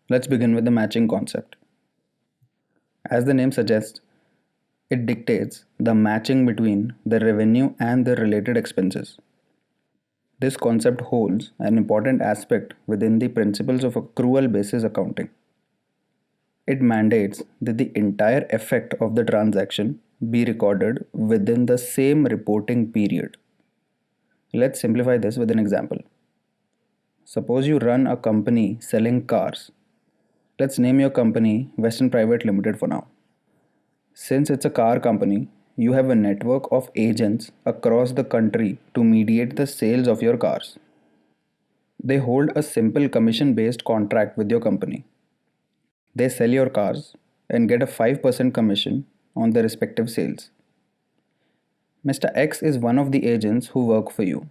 Let's begin with the matching concept. As the name suggests, it dictates the matching between the revenue and the related expenses. This concept holds an important aspect within the principles of accrual basis accounting. It mandates that the entire effect of the transaction be recorded within the same reporting period. Let's simplify this with an example. Suppose you run a company selling cars. Let's name your company Western Private Limited for now. Since it's a car company, you have a network of agents across the country to mediate the sales of your cars. They hold a simple commission based contract with your company. They sell your cars and get a 5% commission on their respective sales. Mr. X is one of the agents who work for you.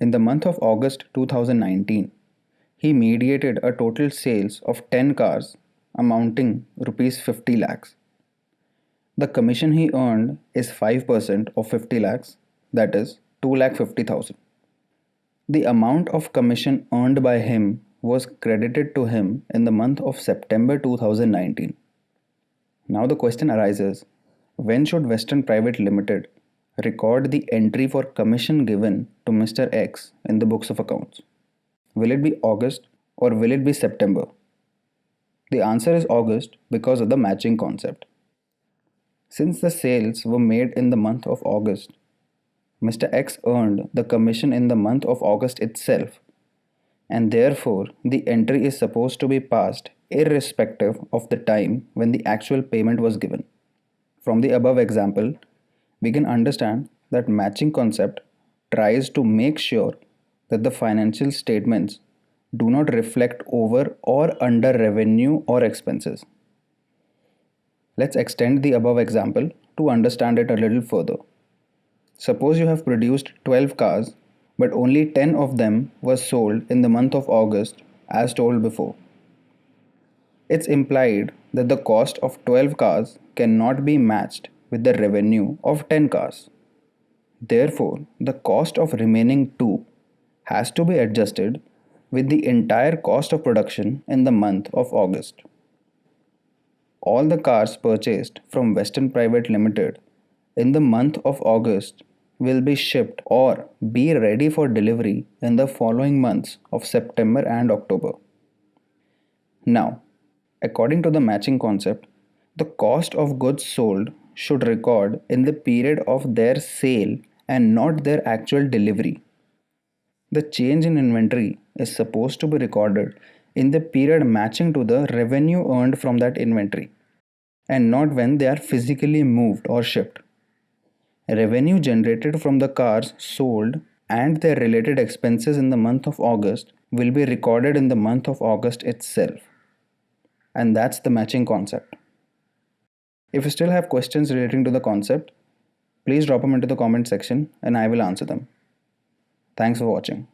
In the month of August 2019, he mediated a total sales of 10 cars amounting rupees 50 lakhs. The commission he earned is 5% of 50 lakhs, that is 2,50,000. The amount of commission earned by him was credited to him in the month of September 2019. Now the question arises, when should Western Private Limited record the entry for commission given to Mr. X in the books of accounts? Will it be August or will it be September? The answer is August because of the matching concept. Since the sales were made in the month of August, Mr. X earned the commission in the month of August itself, and therefore the entry is supposed to be passed irrespective of the time when the actual payment was given. From the above example, we can understand that matching concept tries to make sure that the financial statements do not reflect over or under revenue or expenses. Let's extend the above example to understand it a little further. Suppose you have produced 12 cars, but only 10 of them were sold in the month of August as told before. It's implied that the cost of 12 cars cannot be matched with the revenue of 10 cars. Therefore, the cost of remaining 2 has to be adjusted with the entire cost of production in the month of August. All the cars purchased from Western Private Limited in the month of August will be shipped or be ready for delivery in the following months of September and October. Now, according to the matching concept, the cost of goods sold should record in the period of their sale and not their actual delivery. The change in inventory is supposed to be recorded in the period matching to the revenue earned from that inventory and not when they are physically moved or shipped. Revenue generated from the cars sold and their related expenses in the month of August will be recorded in the month of August itself. And that's the matching concept. If you still have questions relating to the concept, please drop them into the comment section and I will answer them. Thanks for watching.